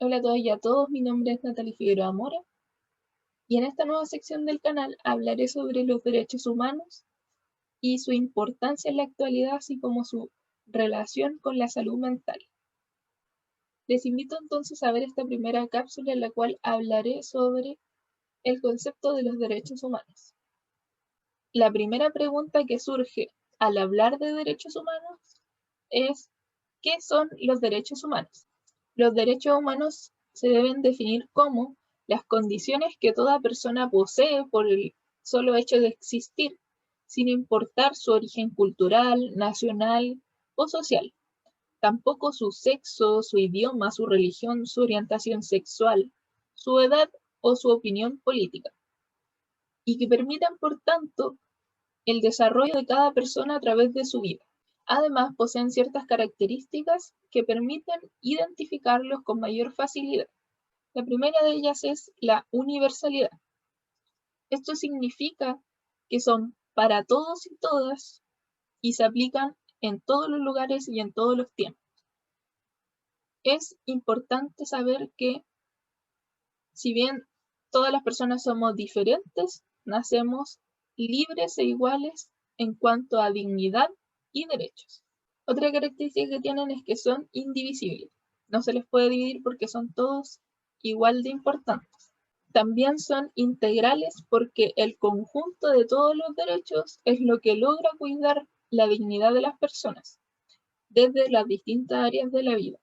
Hola a todas y a todos, mi nombre es Natalie Figueroa Mora y en esta nueva sección del canal hablaré sobre los derechos humanos y su importancia en la actualidad, así como su relación con la salud mental. Les invito entonces a ver esta primera cápsula en la cual hablaré sobre el concepto de los derechos humanos. La primera pregunta que surge al hablar de derechos humanos es: ¿qué son los derechos humanos? Los derechos humanos se deben definir como las condiciones que toda persona posee por el solo hecho de existir, sin importar su origen cultural, nacional o social. Tampoco su sexo, su idioma, su religión, su orientación sexual, su edad o su opinión política. Y que permitan, por tanto, el desarrollo de cada persona a través de su vida. Además, poseen ciertas características que permiten identificarlos con mayor facilidad. La primera de ellas es la universalidad. Esto significa que son para todos y todas y se aplican en todos los lugares y en todos los tiempos. Es importante saber que, si bien todas las personas somos diferentes, nacemos libres e iguales en cuanto a dignidad y derechos. Otra característica que tienen es que son indivisibles. No se les puede dividir porque son todos igual de importantes. También son integrales porque el conjunto de todos los derechos es lo que logra cuidar la dignidad de las personas desde las distintas áreas de la vida.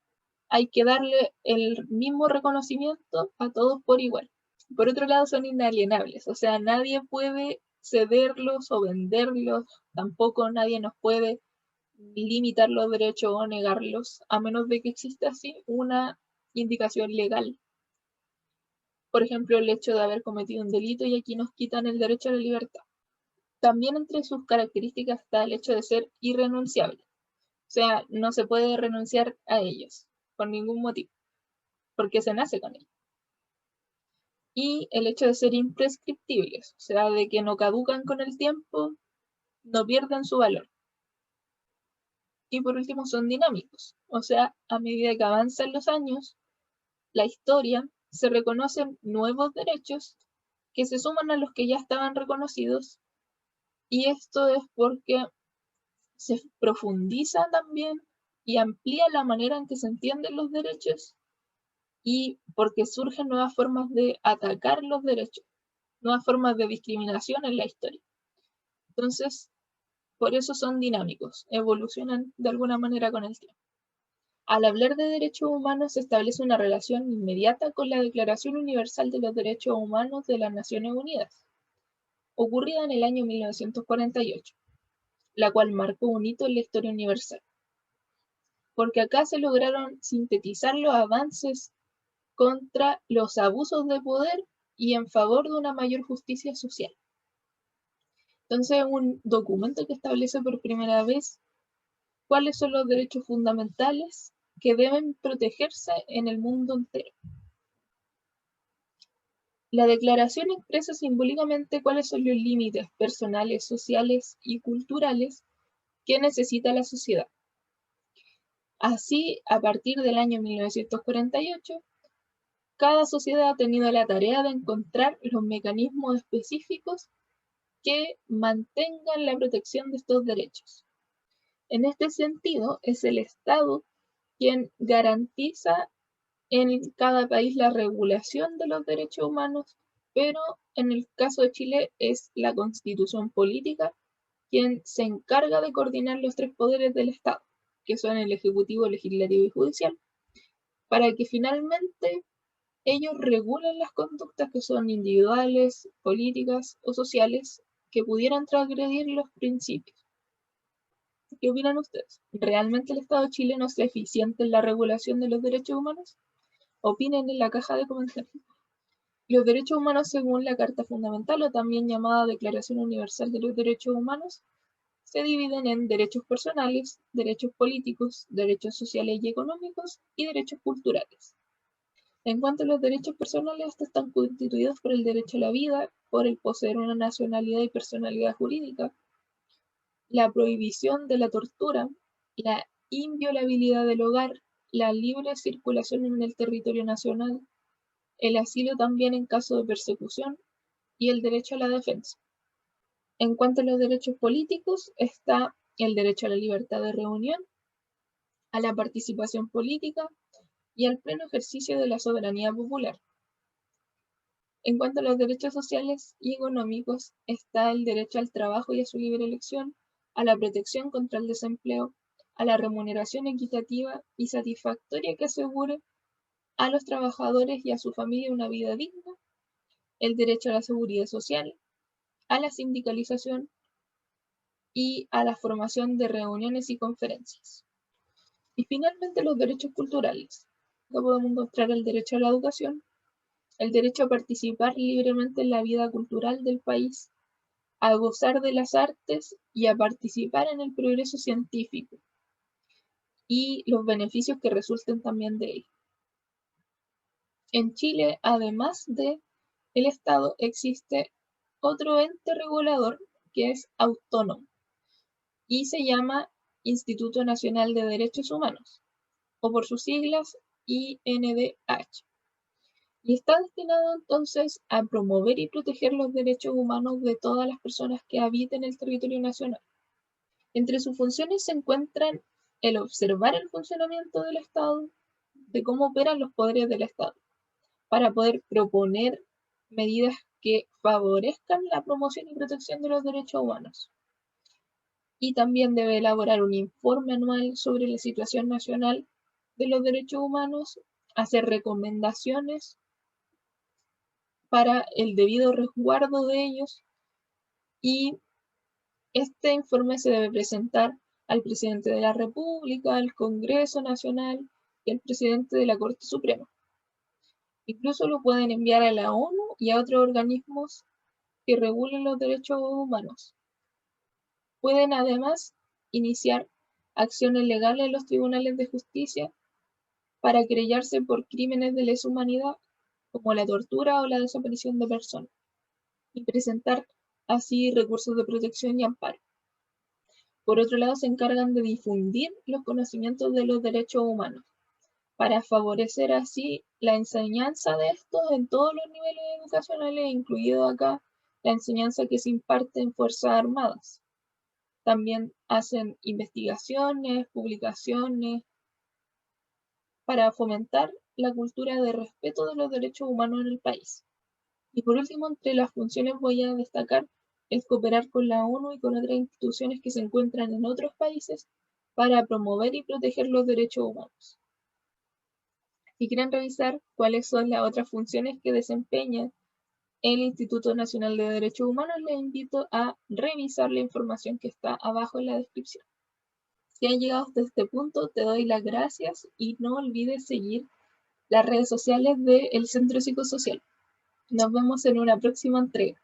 Hay que darle el mismo reconocimiento a todos por igual. Por otro lado, son inalienables, o sea, nadie puede cederlos o venderlos, tampoco nadie nos puede limitar los derechos o negarlos, a menos de que exista así una indicación legal. Por ejemplo, el hecho de haber cometido un delito y aquí nos quitan el derecho a la libertad. También entre sus características está el hecho de ser irrenunciable. O sea, no se puede renunciar a ellos por ningún motivo, porque se nace con ellos. Y el hecho de ser imprescriptibles, o sea, de que no caducan con el tiempo, no pierden su valor. Y por último, son dinámicos, o sea, a medida que avanzan los años, la historia, se reconocen nuevos derechos que se suman a los que ya estaban reconocidos, y esto es porque se profundiza también y amplía la manera en que se entienden los derechos y porque surgen nuevas formas de atacar los derechos, nuevas formas de discriminación en la historia. Entonces, por eso son dinámicos, evolucionan de alguna manera con el tiempo. Al hablar de derechos humanos se establece una relación inmediata con la Declaración Universal de los Derechos Humanos de las Naciones Unidas, ocurrida en el año 1948, la cual marcó un hito en la historia universal, porque acá se lograron sintetizar los avances contra los abusos de poder y en favor de una mayor justicia social. Entonces, un documento que establece por primera vez cuáles son los derechos fundamentales que deben protegerse en el mundo entero. La declaración expresa simbólicamente cuáles son los límites personales, sociales y culturales que necesita la sociedad. Así, a partir del año 1948, cada sociedad ha tenido la tarea de encontrar los mecanismos específicos que mantengan la protección de estos derechos. En este sentido, es el Estado quien garantiza en cada país la regulación de los derechos humanos, pero en el caso de Chile es la Constitución Política quien se encarga de coordinar los tres poderes del Estado, que son el Ejecutivo, Legislativo y Judicial, para que finalmente ellos regulen las conductas que son individuales, políticas o sociales que pudieran transgredir los principios. ¿Qué opinan ustedes? ¿Realmente el Estado chileno es eficiente en la regulación de los derechos humanos? Opinen en la caja de comentarios. Los derechos humanos, según la Carta Fundamental, o también llamada Declaración Universal de los Derechos Humanos, se dividen en derechos personales, derechos políticos, derechos sociales y económicos y derechos culturales. En cuanto a los derechos personales, estos están constituidos por el derecho a la vida, por el poseer una nacionalidad y personalidad jurídica, la prohibición de la tortura, la inviolabilidad del hogar, la libre circulación en el territorio nacional, el asilo también en caso de persecución y el derecho a la defensa. En cuanto a los derechos políticos, está el derecho a la libertad de reunión, a la participación política y al pleno ejercicio de la soberanía popular. En cuanto a los derechos sociales y económicos, está el derecho al trabajo y a su libre elección, a la protección contra el desempleo, a la remuneración equitativa y satisfactoria que asegure a los trabajadores y a su familia una vida digna, el derecho a la seguridad social, a la sindicalización y a la formación de reuniones y conferencias. Y finalmente los derechos culturales. Acá podemos encontrar el derecho a la educación, el derecho a participar libremente en la vida cultural del país, a gozar de las artes y a participar en el progreso científico y los beneficios que resulten también de él. En Chile, además de el Estado, existe otro ente regulador que es autónomo y se llama Instituto Nacional de Derechos Humanos, o por sus siglas INDH. Y está destinado entonces a promover y proteger los derechos humanos de todas las personas que habiten el territorio nacional. Entre sus funciones se encuentran el observar el funcionamiento del Estado, de cómo operan los poderes del Estado, para poder proponer medidas que favorezcan la promoción y protección de los derechos humanos. Y también debe elaborar un informe anual sobre la situación nacional de los derechos humanos, hacer recomendaciones para el debido resguardo de ellos, y este informe se debe presentar al presidente de la República, al Congreso Nacional y al presidente de la Corte Suprema. Incluso lo pueden enviar a la ONU y a otros organismos que regulen los derechos humanos. Pueden además iniciar acciones legales en los tribunales de justicia para querellarse por crímenes de lesa humanidad como la tortura o la desaparición de personas, y presentar así recursos de protección y amparo. Por otro lado, se encargan de difundir los conocimientos de los derechos humanos, para favorecer así la enseñanza de estos en todos los niveles educacionales, incluido acá la enseñanza que se imparte en Fuerzas Armadas. También hacen investigaciones, publicaciones, para fomentar la cultura de respeto de los derechos humanos en el país. Y por último, entre las funciones voy a destacar el cooperar con la ONU y con otras instituciones que se encuentran en otros países para promover y proteger los derechos humanos. Si quieren revisar cuáles son las otras funciones que desempeña el Instituto Nacional de Derechos Humanos, les invito a revisar la información que está abajo en la descripción. Si han llegado hasta este punto, te doy las gracias y no olvides seguir las redes sociales del Centro Psicosocial. Nos vemos en una próxima entrega.